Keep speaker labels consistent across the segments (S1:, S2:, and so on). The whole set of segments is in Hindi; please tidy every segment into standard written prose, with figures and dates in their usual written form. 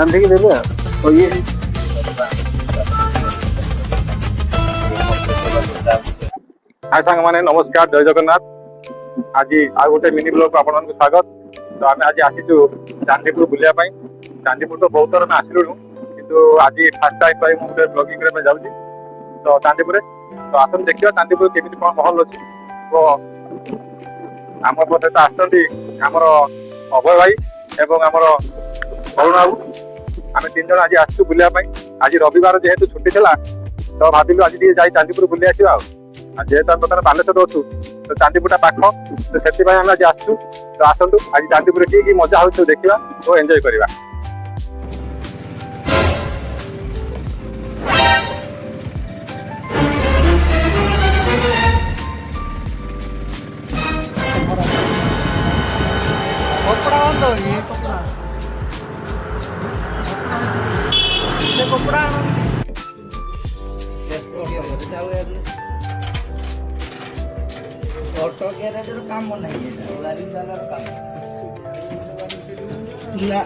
S1: ରାନ୍ଧିକି ଦେବେ ଆଉ ଇଏ
S2: हाय सांग माने नमस्कार जय जगन्नाथ। आज आ गोटे मिनी ब्लॉग आपण मानक स्वागत। तो आम आज आसीचु चांदीपुर बुलिया पाई। चांदीपुर तो बहुत थर आसलु किंतु आज फर्स्ट टाइम पाई मु गोटे ब्लॉगिंग करे जाउची तो चांदीपुर तो आसन देखिबा चांदीपुर केमिति कोन महल अछि। तो आम सहित आछंती हमर अभय भाई एवं हमर अरुण बाबू आम तीन जन आज आसचु बुलिया पाई। आज रविवार जेहेतु छुट्टी थिला तो भाविलु आज जाई चांदीपुर बुली आसीबा जेहेतु आम बर्तमान बालेश्वर अच्छु तो चांदीपुर पाख तो से आज आसचु तो आसतु आज चांदीपुर की मजा हो देखा तो एंजॉय करवा।
S3: ऑटो गैरेज रो काम नहीं है वायरिंग वाला काम ना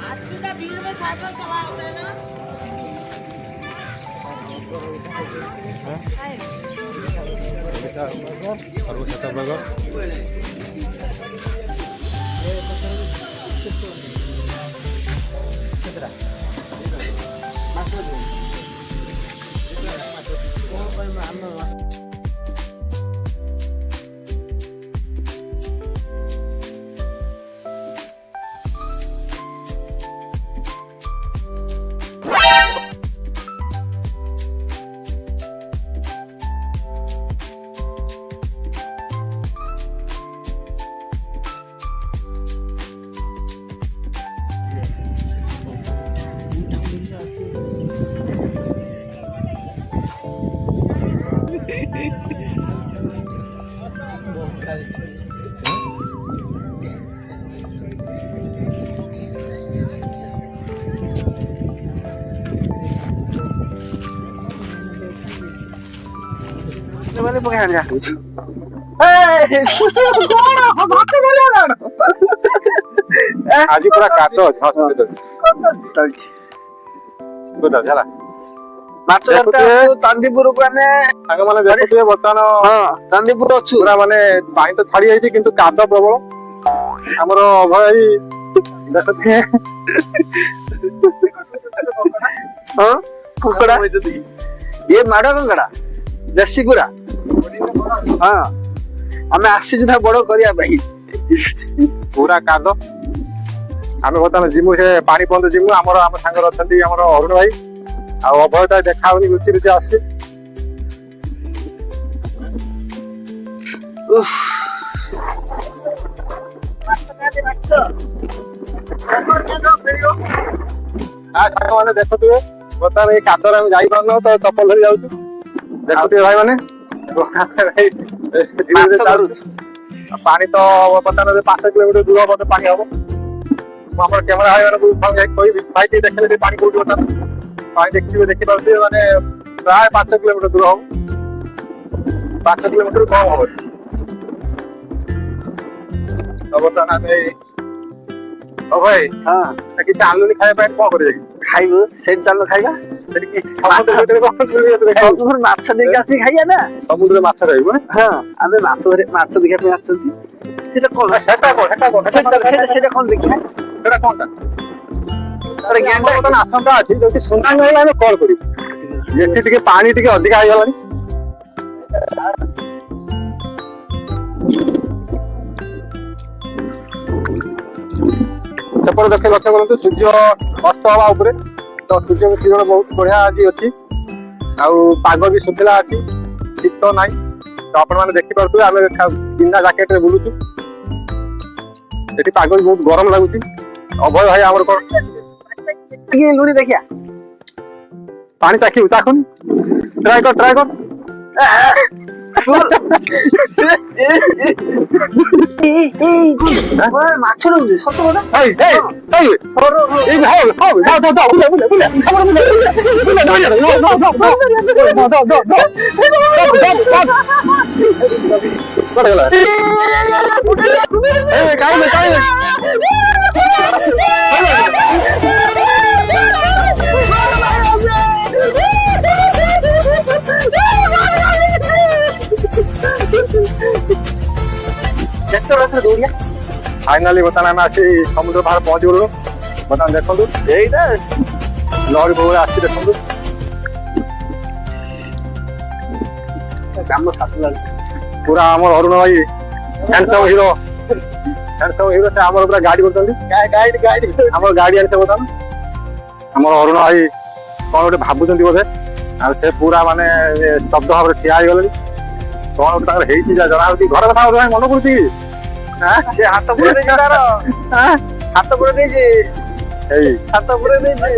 S3: आज सीधा भीड़ में साइकिल चला होता है ना
S1: वाले पका जा ए कोण भात बोले ना
S2: आज पूरा काटो हॉस्पिटल
S1: चलछि
S2: गोदा जाला
S1: माछ धरता चांदीपुर को आमे
S2: संग माने देखिए बर्तमान
S1: हां चांदीपुर अछु
S2: पूरा माने पानी तो छाड़ी जाई किंतु कादो प्रबल हमरो भाई देखछे
S1: हां कुकड़ा ये माडो कंगड़ा देसी पूरा हां हमें आसी जुदा बड़ो करिया भाई
S2: पूरा कादो आमे बर्तमान जिमु से पानी बंद जिमु हमरो हम संग अछंती हमरो अरुण भाई आ अभयता देखा होनी रुचि रुचि आसी
S1: उफ
S2: संग माने देखतु बर्तमान ए कादर हम जाई पारनो तो चप्पल धरि जाउछु देखतु भाई माने पानी तो बर्तमान 5 किलोमीटर दूर हम पानी हम हमर कैमरा है माने कोई भाई देखले पानी कोठी होता पानी देखिबे देखि पारबे माने प्राय 5 किलोमीटर दूर हम 5 किलोमीटर कम हो अब तो ना ओ भाई
S1: हां
S2: कि चालू खाए पे को करे
S1: खाइबो सेन चालो खाइबा
S2: कि समुद्र भीतर को
S1: समुद्र माछ देखा सी खाइया ना
S2: समुद्र माछ रहइबो
S1: हां आबे माछ देखा पे आछंती सेटा कोन सेटा कोन देखि
S2: सेटा कोनटा अरे गेंडा तो आसंता अछि जति सुना नै हम कॉल करी एठी टिके पानी टिके अधिक आइ गलानी सेपर देखे लक्ष्य करते सूर्य अस्त हवा उपरे तो सूर्य किरण बहुत बढ़िया आज अच्छी आग भी सुखला अच्छी शीत ना तो आपण मैंने देखी पार्थे आम बिना जैकेट रे बुलुचु पाग भी बहुत गरम लगुच अभय भाई आमर कौन
S1: लुणी देखिया
S2: पानी चाखी चाखुन ट्राई कर
S1: ମାଛ ରହୁଛି ସତ କଥା
S2: ଏଇ ଏଇ ଏଇ ଏଇ ହଉ ହଉ ଯାଅ ଯାଅ ଯାଅ ବୁଲେ ବୁଲେ ବୁଲେ ଆମର ବୁଲେ ବୁଲେ କୁଆଡେ ଗଲା ଏ କାଇଁ
S1: କେତେ ରସରେ ଦୌଡ଼ିଆ
S2: फाइनाली बर्तमान आम आसी समुद्र बाहर पहुंची गलु बर्तमान देखु
S1: ଏଇଟା
S2: लहरी बहु आसी देखु
S1: କାମ ସାଥିଲାଣି
S2: पूरा आम अरुण भाई हैंडसम हीरो से आम पूरा गाड़ी कर आम गाड़ी आनी से बर्तमान आम अरुण भाई कौन गोटे भावुं बोधे आ से पूरा माने स्तब्ध भाव ठिया गले कौन गोटे जना घर कथा मन पड़ुची
S1: ସେ ହାତ ପୁରା ଦେଇଛି ତାର ହାତ ପୁରା ଦେଇଛି
S2: ଏଇ
S1: ହାତ ପୁରା ଦେଇଛି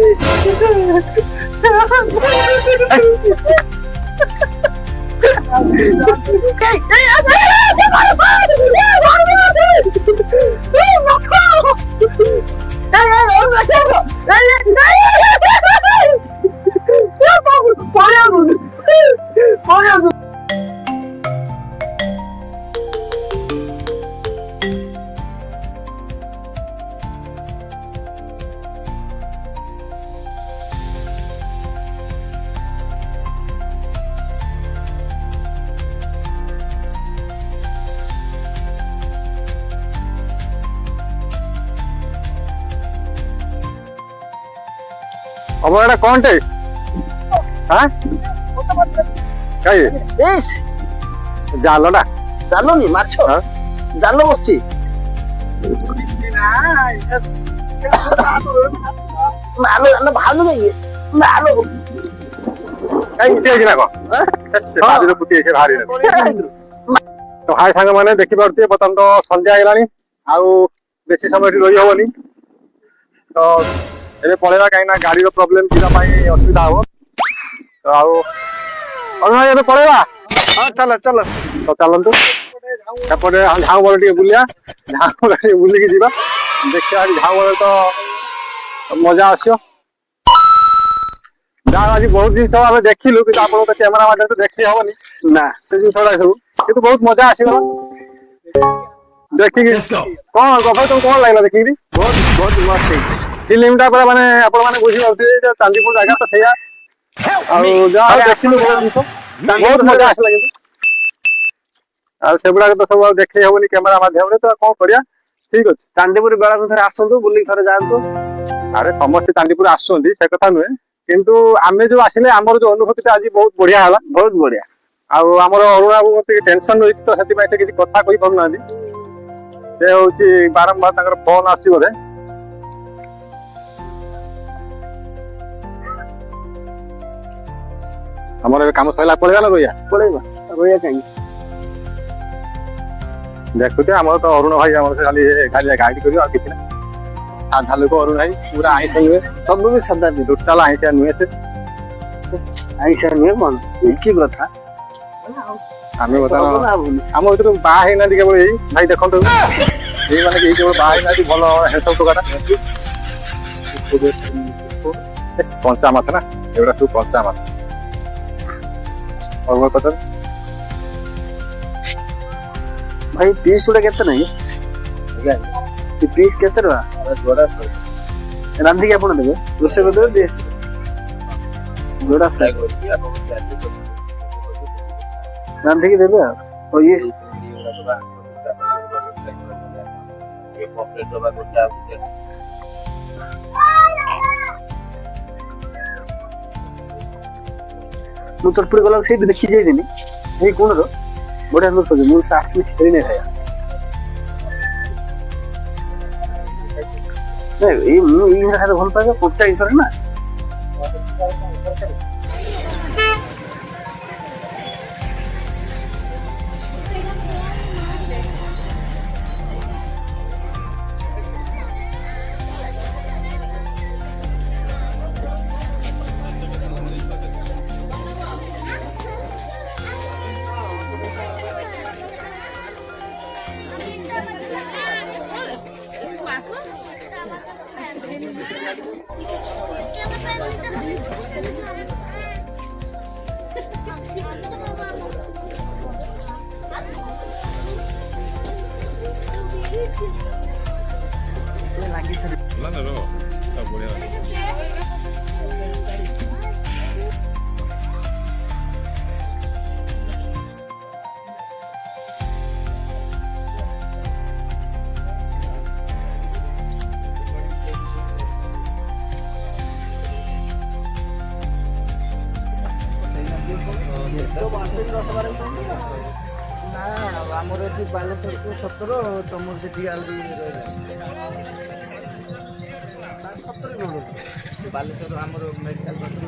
S2: अब एटा कौन टे हां काई
S1: ଏଇସ୍
S2: जालडा
S1: ଜାଲନି ମାଛ ଜାଲ ବସିଛି ମାଲ ଜାଲ ଭାଲୁ କାହିଁକି ମାଲ
S2: पुटी ना को से बादी रो पुटी से भारी तो हाय संग माने देखि परते बतन तो संध्या गेलानी आउ बेसी समय रही होबनी तो एबे पळेबा काई ना गाड़ी रो प्रॉब्लम किरा पाई असुविधा हो तो आउ अरे एबे पळेबा हां चल चल तो चलंतु एपटे हम झाऊ बोल टिके बुलिया झाऊ बोल बुली के जीवा देखिया झाऊ बोल तो मजा आसियो जा आज बहुत जिन सब आमे देखिलु कि आपण तो कैमरा माध्यम तो देखि होबनी
S1: ନା
S2: से जिन सब सब किंतु बहुत मजा आसियो देखि कोन गफा तो कोन लागला देखि
S1: ବହୁତ ବହୁତ ମସ୍ତ ହେଇଛି
S2: फिल्मटा पूरा माने आपण माने बुझी पाउथे जे चांदीपुर जागा तो सैया आ जा देखिलु बहुत मजा आसला किंतु आ सेबुडा तो सब देखै होबनी कैमरा माध्यम रे तो कोन करिया ठीक अछि
S1: ଚାନ୍ଦିପୁର ବେଳାକୁ ଥରେ ଆସନ୍ତୁ ବୁଲିକି ଥରେ ଯାଆନ୍ତୁ
S2: अरे समस्त चांदीपुर आसुंदी से कथा नुहे किंतु आमे जो आसिले हमर जो अनुभूति आज बहुत बढ़िया हला
S1: ବହୁତ ବଢିଆ
S2: आ हमर अरुणा बाबू मते टेंशन रही तो सेति से किसी कथा कहि पाउ नांदी से होची बारंबार ताकर फोन आसी बोले हमर काम सैला पळेगा ना रोया
S1: ପଳେଇବା ରହିବା କାହିଁକି
S2: देखुते हमर तो अरुण भाई हमर से खाली खाली गाइड करियो आ किछ ना साधा लोक अरुण भाई पूरा आइस नुहे
S1: ସବୁ ବି ସାଧା ବି
S2: टोटल आइस नुहे से
S1: ଆଇଁଷ ନୁହେଁ କଣ କି କଥା
S2: आमे बता
S1: ସବୁ ନା ଭୁଲି
S2: हम भीतर बा है ना केवल यही भाई देखो ये माने कि केवल बा है ना भल है सब टोकाटा कंचा माछ ना एवढा सब कंचा माछ और पता
S1: ଭାଇ ପିସ୍ ଗୁଡା କେତେ ନାହିଁ ପିସ୍ କେତେ ଟଙ୍କା ରାନ୍ଧିକି ଆପଣ ଦେବେ ରୋଷେଇ କରିଦେବେ ଯୋଉଟା ରାନ୍ଧିକି ଦେବେ ଆଉ ଇଏ ମୁଁ ଚଟପଟି ଗଲା ସେଇଠି ଦେଖି ଯାଇଥିଲି ଏଇ କୋଣର ବଢିଆ ଦୋଷ ଅଛି ମୁଁ ଆସିଲି ଖେଳି ନାହିଁ ଖାଇବା ଏଇ ମୁଁ ଏଇ ଜିନିଷ ଖାଇତେ ଭଲ ପାଏ କଞ୍ଚା ଜିନିଷରେ ନା
S2: ଭଲ ନା ର ସବୁ ବଢିଆ
S3: ନା ଆମର ଏଠି ବାଲେଶ୍ୱରକୁ 17 ତମର ସେଠି ଆହୁରି ରହିଲା 70 କିଲୋମିଟର ବାଲେଶ୍ୱର ଆମର ମେଡିକାଲ ପାଖରୁ